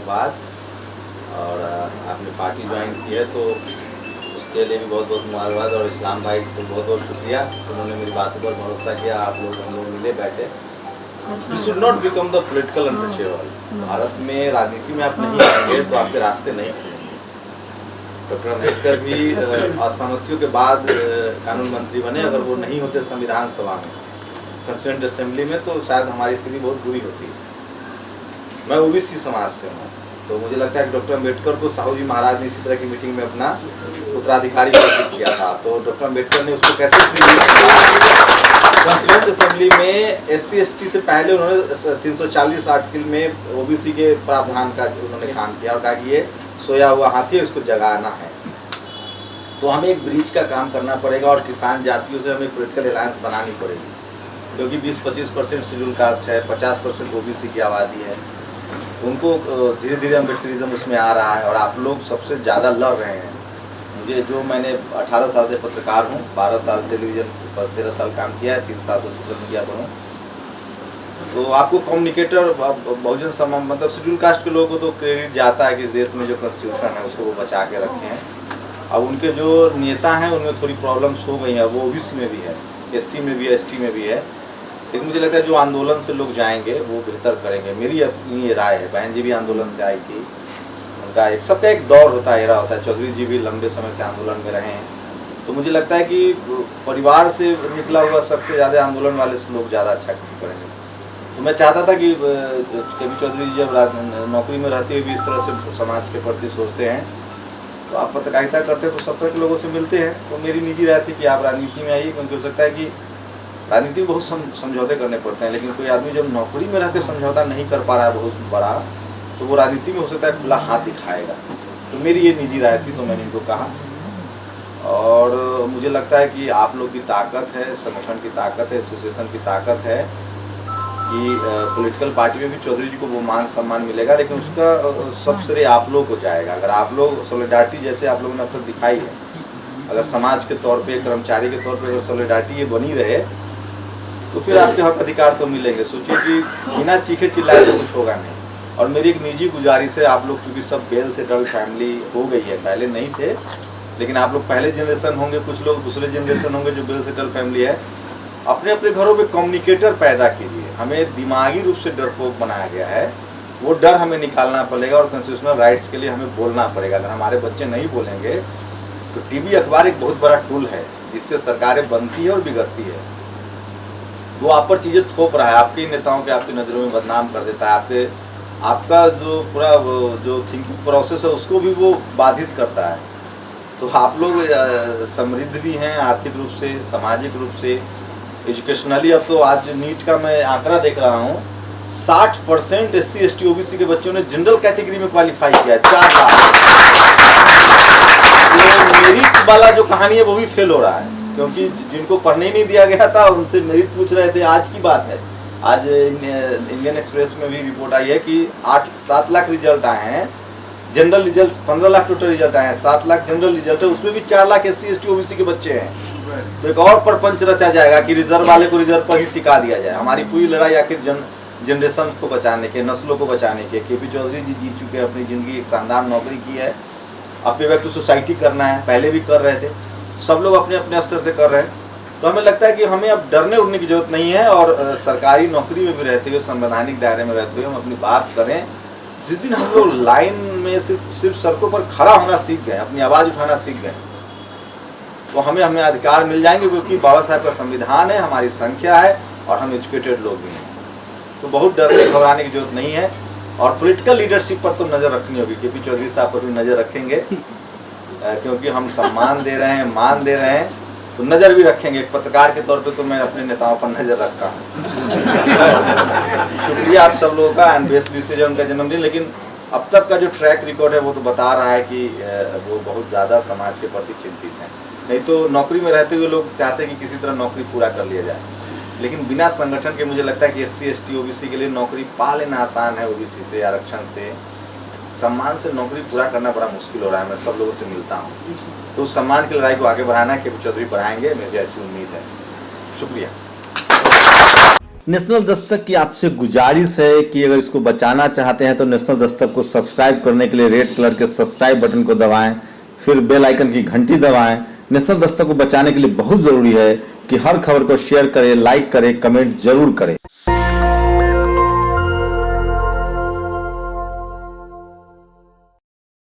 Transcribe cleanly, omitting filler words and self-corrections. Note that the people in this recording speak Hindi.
बाद और आपने पार्टी ज्वाइन की है तो उसके लिए भी बहुत बहुत मुबारकबाद। और इस्लाम भाई को बहुत बहुत शुक्रिया, उन्होंने मेरी बातों पर भरोसा किया। आप लोग हम लोग मिले बैठे। You should not become the political untouchable. Bharat में राजनीति में आप नहीं आएंगे तो आपके रास्ते नहीं खुलेंगे। डॉक्टर अम्बेडकर भी असहमतियों के बाद कानून मंत्री बने। अगर वो नहीं होते संविधान सभा में, कंस्टिट्यूएंट असेंबली में, तो शायद हमारी स्थिति बहुत बुरी होती। मैं ओबीसी समाज से हूँ, तो मुझे लगता है कि डॉक्टर अम्बेडकर को साहू जी महाराज ने इसी तरह की मीटिंग में अपना उत्तराधिकारी घोषित किया था। तो डॉक्टर अम्बेडकर ने उसको कैसे कंस्टिट्यूएंट असेंबली में SC/ST से पहले उन्होंने 340 आर्टिकल में ओबीसी के प्रावधान का उन्होंने काम किया और कहा कि ये सोया हुआ हाथी है, इसको जगाना है। तो हमें एक ब्रिज का काम करना पड़ेगा और किसान जातियों से हमें पॉलिटिकल अलायंस बनानी पड़ेगी, क्योंकि 20-25% शेड्यूल कास्ट है, 50% ओबीसी की आबादी है। उनको धीरे धीरे अम्बेडकरिज्म उसमें आ रहा है और आप लोग सबसे ज़्यादा लड़ रहे हैं। मुझे जो मैंने 18 साल से पत्रकार हूँ, 12 साल टेलीविज़न पर, 13 साल काम किया है, 3 साल से सोशल मीडिया पर हूँ। तो आपको कम्युनिकेटर, बहुजन समाज, मतलब शेड्यूल कास्ट के लोगों को तो क्रेडिट जाता है कि इस देश में जो कॉन्स्टिट्यूशन है उसको वो बचा के रखे हैं। अब उनके जो नेता हैं उनमें थोड़ी प्रॉब्लम्स हो गई हैं। वो ओबीसी में भी है, SC में भी है, ST में भी है। लेकिन मुझे लगता है जो आंदोलन से लोग जाएंगे वो बेहतर करेंगे। मेरी अपनी ये राय है। बहन जी भी आंदोलन से आई थी, उनका सबका एक दौर होता है, एरा होता है। चौधरी जी भी लंबे समय से आंदोलन में रहे हैं। तो मुझे लगता है कि परिवार से निकला हुआ शख्स से ज़्यादा आंदोलन वाले से लोग ज़्यादा अच्छा करेंगे। तो मैं चाहता था कि KP चौधरी जी जब नौकरी में रहते हुए भी इस तरह से समाज के प्रति सोचते हैं, तो आप पत्रकारिता करते हैं तो सब तरह के लोगों से मिलते हैं। तो मेरी निजी राय थी कि आप राजनीति में आइए, क्योंकि हो सकता है कि राजनीति में बहुत समझौते करने पड़ते हैं। लेकिन कोई आदमी जब नौकरी में रह के समझौता नहीं कर पा रहा है बहुत बड़ा, तो वो राजनीति में हो सकता है खुला हाथ दिखाएगा। तो मेरी ये निजी राय थी, तो मैंने इनको कहा। और मुझे लगता है कि आप लोग की ताकत है, संगठन की ताकत है, एसोसिएशन की ताकत है कि पॉलिटिकल पार्टी में भी चौधरी जी को वो मान सम्मान मिलेगा, लेकिन उसका सब श्रेय आप लोग को जाएगा। अगर आप लोग सॉलिडारिटी जैसे आप लोगों ने अब तक दिखाई है, अगर समाज के तौर पे, कर्मचारी के तौर पे अगर सॉलिडारिटी ये बनी रहे, तो फिर आपके हक अधिकार तो मिलेंगे। सोचिए कि बिना चीखे चिल्लाए तो कुछ होगा नहीं। और मेरी एक निजी गुजारिश है, आप लोग चूँकि सब बेल सेटल फैमिली हो गई है, पहले नहीं थे, लेकिन आप लोग पहले जनरेशन होंगे, कुछ लोग दूसरे जनरेशन होंगे जो बेल सेटल फैमिली है, अपने अपने घरों में कम्युनिकेटर पैदा कीजिए। हमें दिमागी रूप से डरपोक बनाया गया है, वो डर हमें निकालना पड़ेगा और कॉन्स्टिट्यूशनल राइट्स के लिए हमें बोलना पड़ेगा। अगर हमारे बच्चे नहीं बोलेंगे तो TV अखबार एक बहुत बड़ा टूल है जिससे सरकारें बनती है और बिगड़ती है। वो आप पर चीज़ें थोप रहा है, आपके नेताओं के आपकी नज़रों में बदनाम कर देता है, आपका जो पूरा जो थिंकिंग प्रोसेस है उसको भी वो बाधित करता है। तो आप लोग समृद्ध भी हैं आर्थिक रूप से, सामाजिक रूप से, एजुकेशनली। अब तो आज नीट का मैं आंकड़ा देख रहा हूँ, 60% SC/ST OBC के बच्चों ने जनरल कैटेगरी में क्वालिफाई किया है। 4 लाख। मेरिट वाला जो कहानी है वो भी फेल हो रहा है, क्योंकि जिनको पढ़ने ही नहीं दिया गया था उनसे मेरिट पूछ रहे थे। आज की बात है, आज इंडियन एक्सप्रेस में भी रिपोर्ट आई है कि 7 लाख रिजल्ट आए हैं, general result 15 lakh total result आए हैं, 7 लाख जनरल रिजल्ट है, उसमें भी 4 लाख SC/ST OBC के बच्चे हैं। तो एक और परपंच रचा जाएगा कि रिजर्व वाले को रिजर्व पर ही टिका दिया जाए। हमारी पूरी लड़ाई आखिर जनरेशन को बचाने के, नस्लों को बचाने के। KP चौधरी जी जी चुके हैं अपनी ज़िंदगी, एक शानदार नौकरी की है, अब पे बैक टू सोसाइटी करना है, पहले भी कर रहे थे, सब लोग अपने अपने स्तर से कर रहे हैं। तो हमें लगता है कि हमें अब डरने उड़ने की जरूरत नहीं है और सरकारी नौकरी में भी रहते हुए, संवैधानिक दायरे में रहते हुए हम अपनी बात करें। जिस दिन हम लोग लाइन में सिर्फ सड़कों पर खड़ा होना सीख गए, अपनी आवाज़ उठाना सीख गए, तो हमें अधिकार मिल जाएंगे, क्योंकि बाबा साहब का संविधान है, हमारी संख्या है और हम एजुकेटेड लोग भी हैं। तो बहुत डरने घबराने की जरूरत नहीं है। और पॉलिटिकल लीडरशिप पर तो नज़र रखनी होगी। KP चौधरी साहब पर भी नज़र रखेंगे, क्योंकि हम सम्मान दे रहे हैं, मान दे रहे हैं, तो नज़र भी रखेंगे। एक पत्रकार के तौर पे तो मैं अपने नेताओं पर नज़र रखता हूँ। शुक्रिया आप सब लोगों का। एंड बेस्ट विशेष है उनका जन्मदिन। लेकिन अब तक का जो ट्रैक रिकॉर्ड है वो तो बता रहा है कि वो बहुत ज़्यादा समाज के प्रति चिंतित हैं। नहीं तो नौकरी में रहते हुए लोग चाहते हैं कि किसी तरह नौकरी पूरा कर लिया जाए, लेकिन बिना संगठन के मुझे लगता है कि SC/ST OBC के लिए नौकरी पा लेना आसान है। OBC से, आरक्षण से, सम्मान से नौकरी पूरा करना बड़ा मुश्किल हो रहा है। मैं सब लोगों से मिलता हूँ, तो उस सम्मान की लड़ाई को आगे बढ़ाना है। KP चौधरी बढ़ाएंगे, मुझे ऐसी उम्मीद है। शुक्रिया। नेशनल दस्तक की आपसे गुजारिश है कि अगर इसको बचाना चाहते हैं तो नेशनल दस्तक को सब्सक्राइब करने के लिए रेड कलर के सब्सक्राइब बटन को दबाएं, फिर बेल आइकन की घंटी दबाएं। नेशनल दस्तक को बचाने के लिए बहुत ज़रूरी है कि हर खबर को शेयर करें, लाइक करें, कमेंट जरूर करें।